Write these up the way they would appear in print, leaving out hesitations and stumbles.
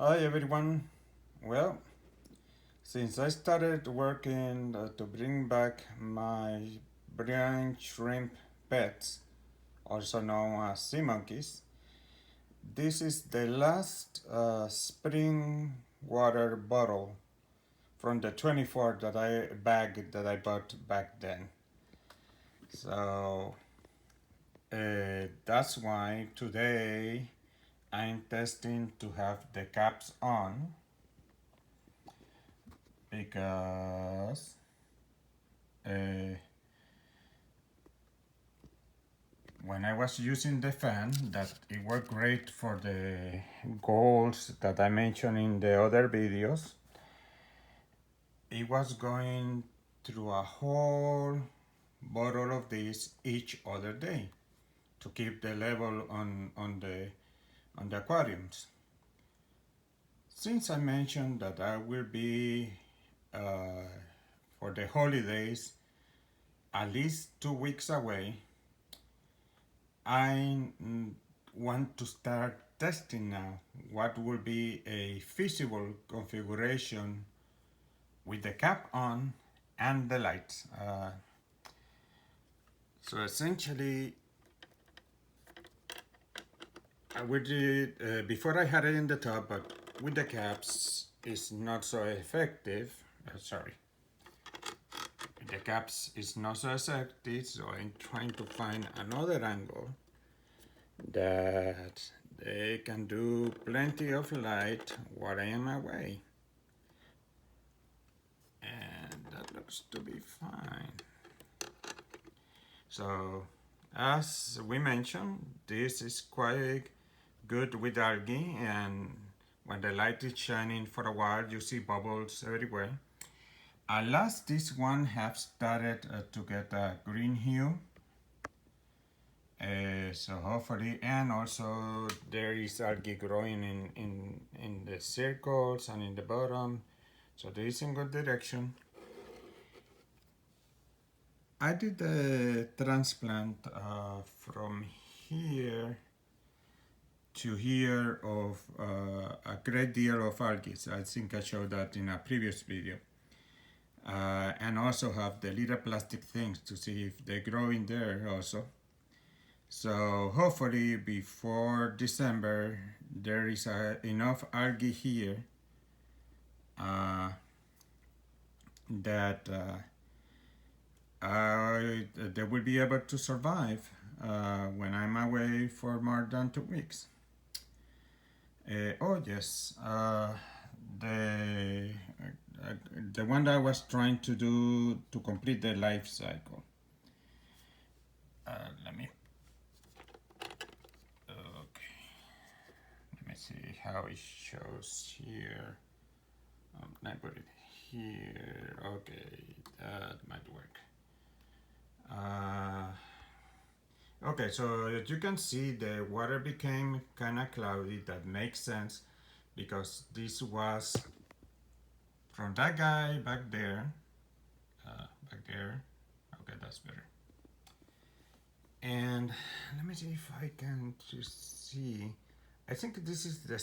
Hi everyone. Well, since I started working to bring back my brine shrimp pets, also known as sea monkeys, this is the last spring water bottle from the 24 that I bought back then. So that's why today I'm testing to have the caps on because uh, when I was using the fan, that it worked great for the goals that I mentioned in the other videos. It was going through a whole bottle of this each other day to keep the level on the aquariums. Since I mentioned that I will be uh, for the holidays at least 2 weeks away, I want to start testing now what will be a feasible configuration with the cap on and the lights. So essentially, with before I had it in the top, but with the caps is not so effective. Sorry, with the caps is not so effective, so I'm trying to find another angle that they can do plenty of light while I am away. And that looks to be fine. So, as we mentioned, this is quite good with algae, and when the light is shining for a while, you see bubbles everywhere. Alas, this one have started to get a green hue. So hopefully, and also there is algae growing in the circles and in the bottom. So this is in good direction. I did a transplant from here to here of a great deal of algae. So I think I showed that in a previous video. And also have the little plastic things to see if they grow in there also. So hopefully before December there is enough algae here that they will be able to survive when I'm away for more than 2 weeks. Oh yes, the the one that I was trying to do to complete the life cycle. Let me okay. Let me see how it shows here. I put it here. Okay, that might work. Okay, so as you can see, the water became kind of cloudy. That makes sense because this was from that guy back there. Back there. Okay, that's better. And let me see if I can just see. I think this is the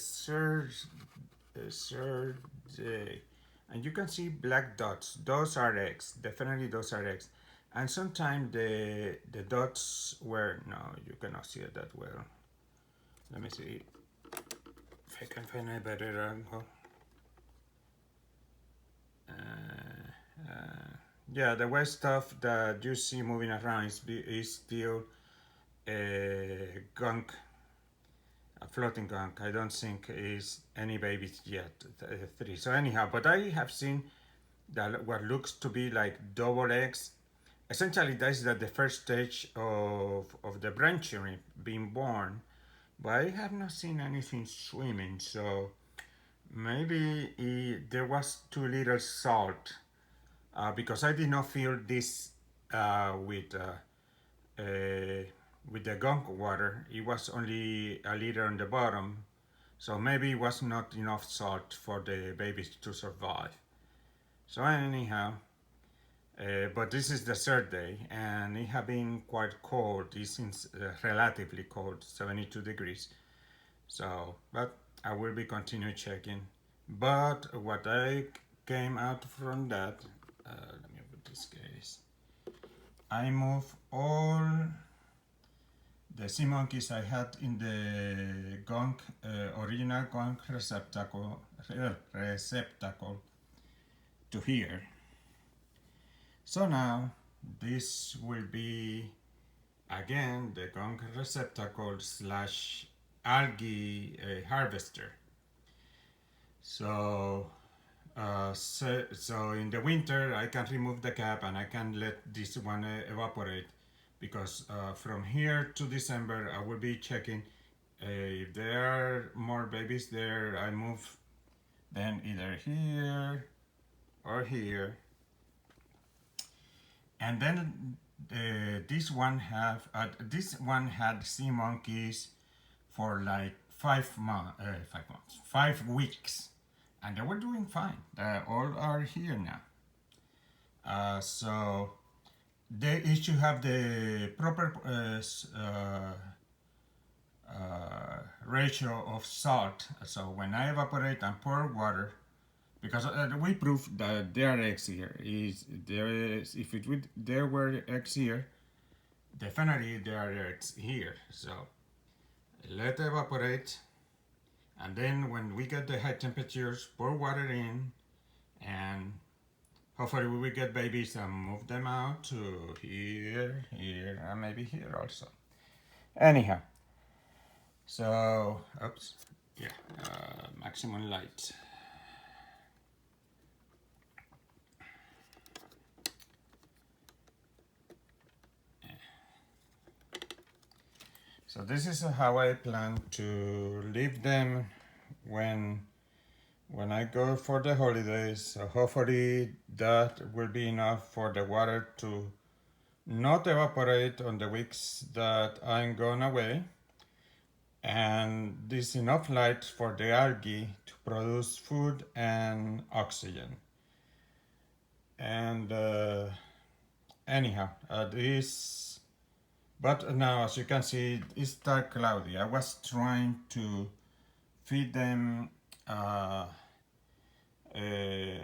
third day. And you can see black dots. Those are eggs. Definitely those are eggs. And sometimes the dots were, no, you cannot see it that well. Let me see if I can find a better angle. Yeah, the white stuff that you see moving around is still gunk, a floating gunk. I don't think is any babies yet, three. So anyhow, but I have seen that what looks to be like double eggs. Essentially, that's the first stage of the branching being born, but I have not seen anything swimming. So maybe there was too little salt because I did not feel this with the gunk water. It was only a liter on the bottom, so maybe it was not enough salt for the babies to survive. So anyhow, but this is the third day, and it has been quite cold. It's relatively cold, 72 degrees. So, but I will be continue checking. But what I came out from that, let me put this case. I move all the sea monkeys I had in the gunk, original gunk receptacle to here. So now this will be again the gunk receptacle slash algae harvester. So in the winter I can remove the cap and I can let this one evaporate, because from here to December I will be checking if there are more babies there. I move them either here or here, and then this one had sea monkeys for like 5 weeks, and they were doing fine. They all are here now. So they should have the proper ratio of salt. So when I evaporate and pour water, because we proved that there are eggs here. If there were eggs here, definitely there are eggs here. So let it evaporate, and then when we get the high temperatures, pour water in, and hopefully we will get babies and move them out to here, and maybe here also. Anyhow, so, oops, yeah, maximum light. So this is how I plan to leave them when I go for the holidays. So hopefully that will be enough for the water to not evaporate on the weeks that I'm gone away, and this enough light for the algae to produce food and oxygen. And anyhow, but now as you can see it's dark cloudy. I was trying to feed them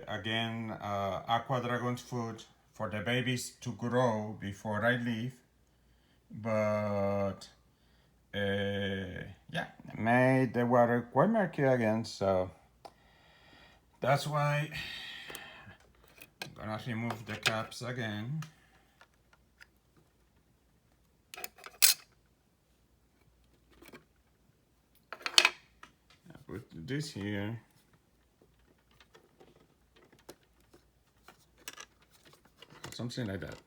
again Aqua Dragon's food for the babies to grow before I leave, but yeah, made the water quite murky again, so that's why I'm gonna remove the caps again. I put this here. Something like that.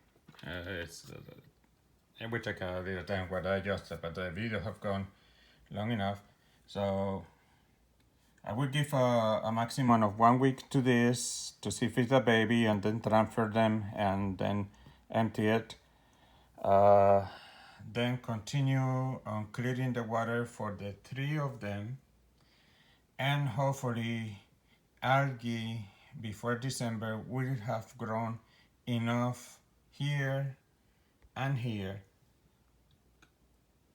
It will take a little time what I adjusted, but the video have gone long enough. So I will give a maximum of 1 week to this to see if it's a baby, and then transfer them and then empty it. Then continue on clearing the water for the 3 of them, and hopefully algae before December will have grown enough here and here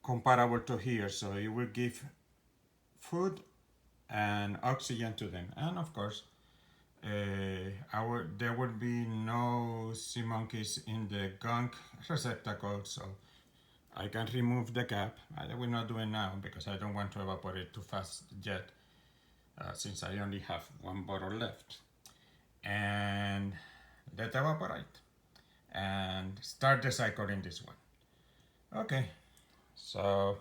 comparable to here, so it will give food and oxygen to them. And of course there will be no sea monkeys in the gunk receptacle, so I can remove the cap. I will not do it now because I don't want to evaporate too fast yet, since I only have 1 bottle left, and let evaporate and start the cycle in this one. Okay, so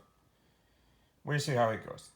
we'll see how it goes.